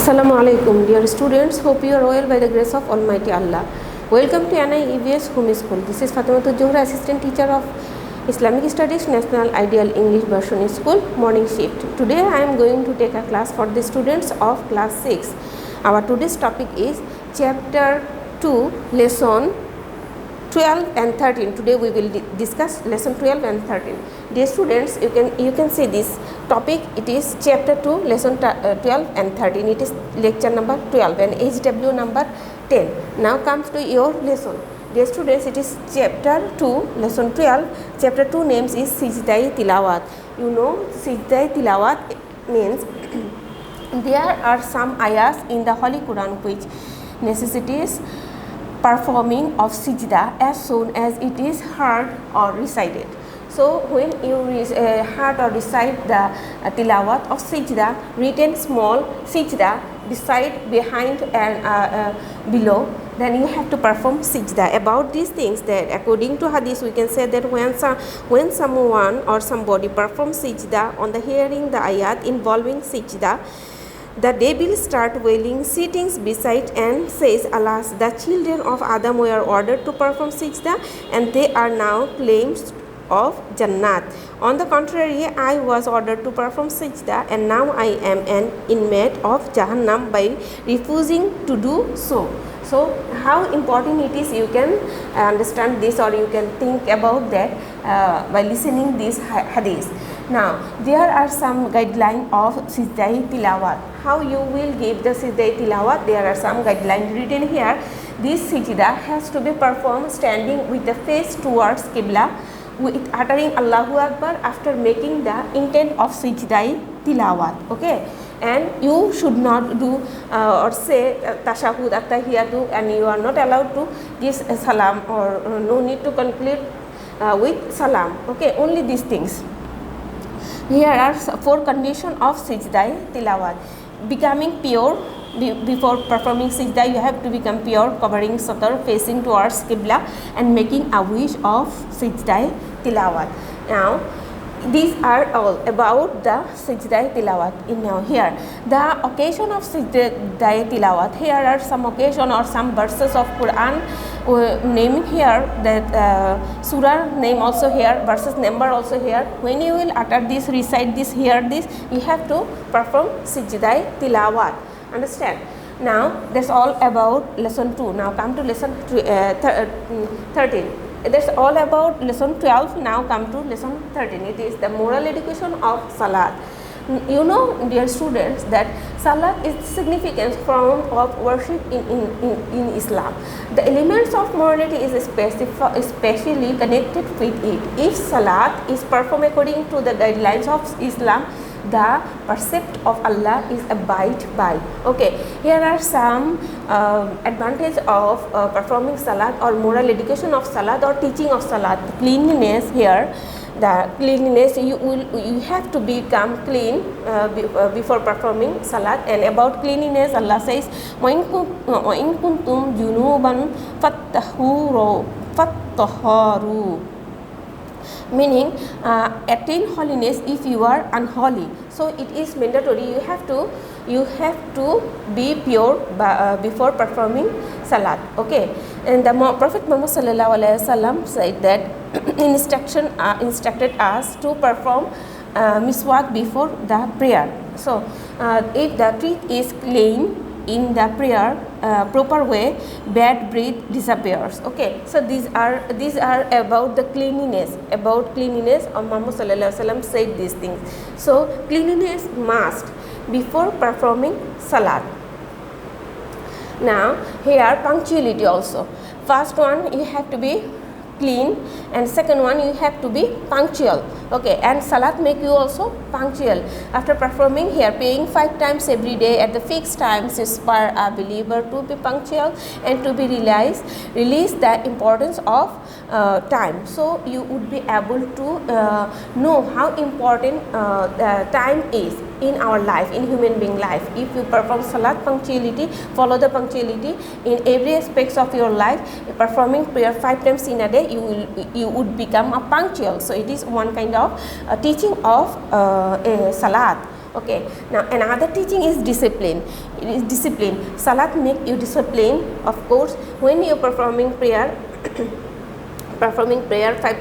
Assalamu alaikum, dear students. Hope you are well by the grace of Almighty Allah. Welcome to NIEVS Home School. This is Fatematuj, Johra, Assistant Teacher of Islamic Studies, National Ideal English Version School, morning shift. Today I am going to take a class for the students of class 6. Our today's topic is Chapter 2, Lesson 12 and 13. Today we will discuss lesson 12 and 13. Dear students, you can see this topic. It is chapter 2, lesson 12 and 13. It is lecture number 12 and HW number 10. Now comes to your lesson. Dear students, it is chapter 2, lesson 12. Chapter 2 names is Sijdai Tilawat. You know Sijdai Tilawat means there are some ayahs in the Holy Quran which necessitates performing of sijda as soon as it is heard or recited. So when you heard or recite the tilawat of sijda, written small sijda beside, behind and below, then you have to perform sijda. About these things, that according to hadith we can say that when someone or somebody performs sijda on the hearing the ayat involving sijda, the devil start wailing, sitting beside and says, alas, the children of Adam were ordered to perform sijda and they are now claims of Jannat. On the contrary, I was ordered to perform sijda and now I am an inmate of Jahannam by refusing to do so. So how important it is, you can understand this or you can think about that by listening this hadith. Now there are some guidelines of Sijdai Tilawat. How you will give the Sijdai Tilawat? There are some guidelines written here. This Sijda has to be performed standing with the face towards Qibla, with uttering Allahu Akbar after making the intent of Sijdai Tilawat. Okay, and you should not do or say Tashahud Attahiyatu, and you are not allowed to give salam or no need to conclude with salam. Okay, only these things. Here are 4 conditions of Sijdai Tilawat. Becoming pure. Before performing sijda, you have to become pure, covering satar, facing towards Qibla and making a wish of Sijdai Tilawat. Now these are all about the Sijdai Tilawat. Now here the occasion of Sijdai Tilawat. Here are some occasion or some verses of Quran name here, that surah name also here, verses number also here. When you will utter this, recite this, hear this, you have to perform Sijdai Tilawat. Understand? Now that's all about lesson 2. Now come to lesson 13. That's all about lesson 12. Now come to lesson 13. It is the moral education of Salat. You know, dear students, that Salat is significant form of worship in Islam. The elements of morality is especially connected with it. If Salat is performed according to the guidelines of Islam, the precept of Allah is abide by. Okay, here are some advantage of performing salat or moral education of salat or teaching of salat. Cleanliness here. The cleanliness, you have to become clean before performing salat. And about cleanliness, Allah says, وَإِن كُنْتُمْ جُنُوبًا فَاتَّطَهَّرُوا, meaning attain holiness if you are unholy. So it is mandatory, you have to be pure before performing salat. Okay, and the Prophet Muhammad sallallahu alaihi wasallam said that instructed us to perform miswak before the prayer. So if the teeth is clean in the prayer proper way, bad breath disappears. Okay, so these are about the cleanliness. About cleanliness, Muhammad sallallahu alaihi wasallam said these things. So cleanliness must before performing salat. Now here punctuality also. First one, you have to be clean, and second one, you have to be punctual. Okay, and salat make you also punctual. After performing here, praying 5 times every day at the fixed times inspire a believer to be punctual and to be release the importance of time. So you would be able to know how important time is in our life, in human being life. If you perform salat punctuality, follow the punctuality in every aspects of your life, performing prayer 5 times in a day, you would become a punctual. So it is one kind of teaching of salat. Okay, now another teaching is discipline. It is discipline. Salat make you discipline. Of course, when you are performing prayer, 5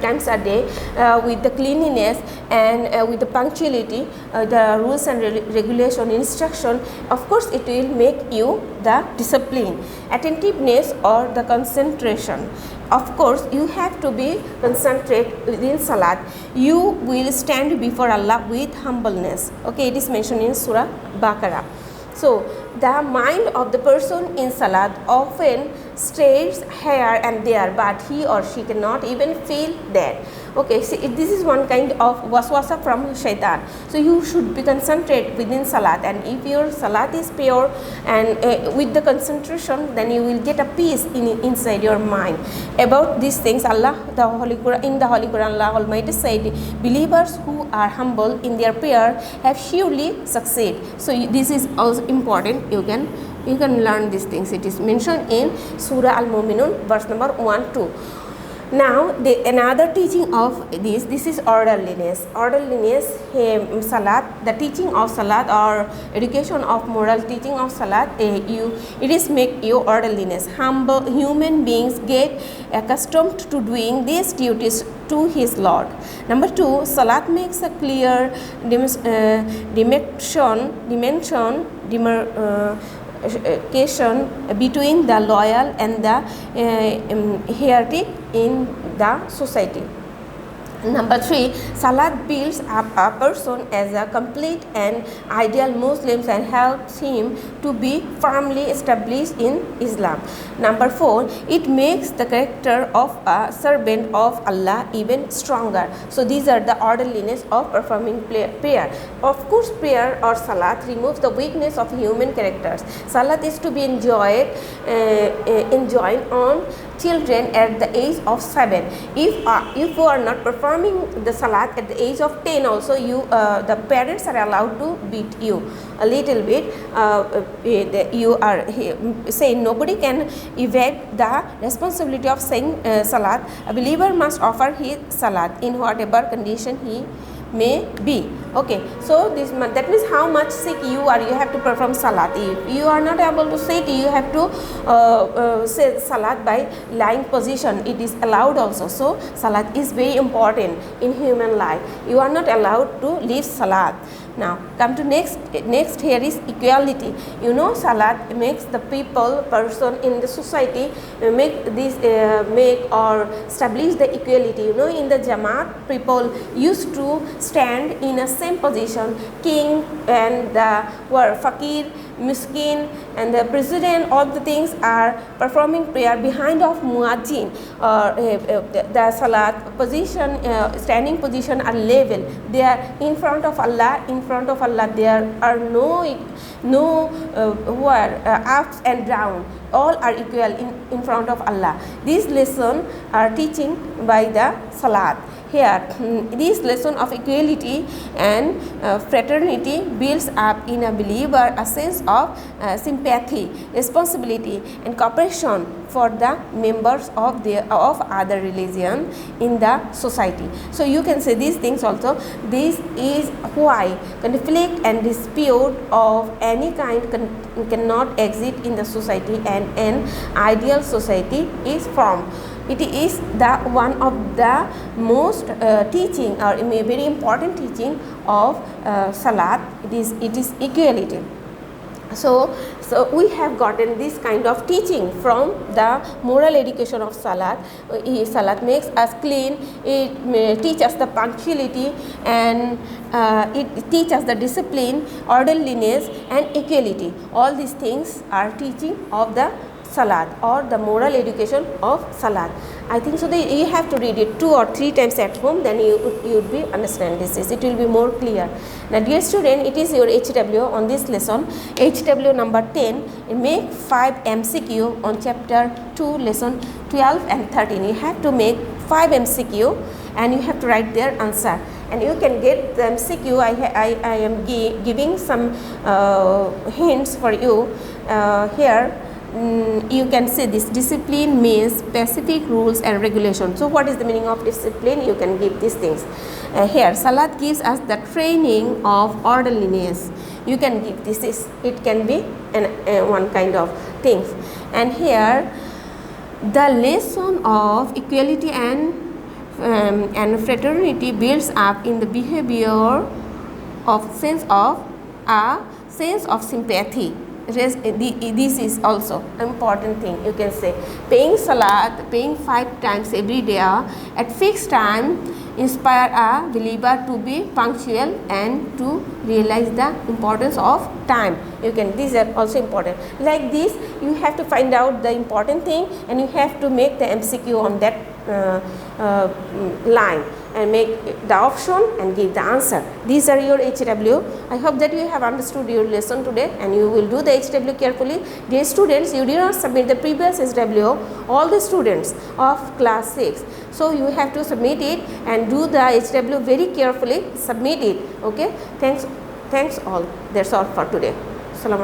times a day with the cleanliness and with the punctuality, the rules and regulation instruction, of course it will make you the discipline, attentiveness or the concentration. Of course you have to be concentrate within salat. You will stand before Allah with humbleness. Okay, it is mentioned in Surah Baqarah. So the mind of the person in salat often stays here and there, but he or she cannot even feel that. Okay, see, this is one kind of waswasa from shaitan. So you should be concentrate within salat, and if your salat is pure and with the concentration, then you will get a peace inside your mind. About these things, Allah, in the Holy Quran, Allah Almighty said, believers who are humble in their prayer have surely succeed. So this is also important. You can learn these things. It is mentioned in Surah Al-Mu'minun, verse number 1-2. Now another teaching of this is orderliness. Salat, the teaching of salat or education of moral teaching of salat, it is make you orderliness. Humble human beings get accustomed to doing these duties to his Lord. Number 2, salat makes a clear demarcation between the loyal and the heretic in the society. Number 3, salat builds up a person as a complete and ideal Muslim and helps him to be firmly established in Islam. Number 4, it makes the character of a servant of Allah even stronger. So these are the orderliness of performing prayer. Of course, prayer or salat removes the weakness of human characters. Salat is to be enjoyed on children at the age of 7. If you are not performing the salat at the age of 10 also, the parents are allowed to beat you a little bit. You are saying nobody can evade the responsibility of saying salat. A believer must offer his salat in whatever condition he may be. Okay, so that means how much sick you are, you have to perform salat. If you are not able to sit, you have to say salat by lying position. It is allowed also. So salat is very important in human life. You are not allowed to leave salat. Now come to next here is equality. You know, salat makes the person in the society make or establish the equality. You know, in the Jamaat, people used to stand in a same position. King and the fakir, miskin and the president, all the things are performing prayer behind of muazzin. The salat position, standing position are level. They are in front of Allah. There are no ups and down. All are equal in front of Allah. These lessons are teaching by the salat. Here, this lesson of equality and fraternity builds up in a believer a sense of sympathy, responsibility and cooperation for the members of other religion in the society. So you can say these things also. This is why conflict and dispute of any kind cannot exist in the society, and an ideal society is formed. It is the one of the most teaching or very important teaching of salat. It is equality. So we have gotten this kind of teaching from the moral education of salat. Salat makes us clean. It teaches us the punctuality, and it teaches us the discipline, orderliness and equality. All these things are teaching of the salat or the moral education of salat. I think so that you have to read it 2 or 3 times at home, then you would be understand this. It will be more clear. Now dear student, it is your HW on this lesson. HW number 10. Make 5 MCQ on chapter 2, lesson 12 and 13. You have to make 5 MCQ and you have to write their answer. And you can get the MCQ. I am giving some hints for you here. you can say this discipline means specific rules and regulations. So what is the meaning of discipline? You can give these things. Here Salat gives us the training of orderliness. You can give this is, it can be one kind of things. And here the lesson of equality and fraternity builds up in the behavior of sense of sympathy. This is also important thing. You can say paying salat, paying 5 times every day at fixed time inspire a believer to be punctual and to realize the importance of time. You can, these are also important. Like this, you have to find out the important thing and you have to make the MCQ on that line and make the option and give the answer. These are your HW. I hope that you have understood your lesson today and you will do the HW carefully. Dear students, you did not submit the previous HW, all the students of class 6. So you have to submit it and do the HW very carefully, submit it. Okay, thanks all. That's all for today. Assalamu alaikum.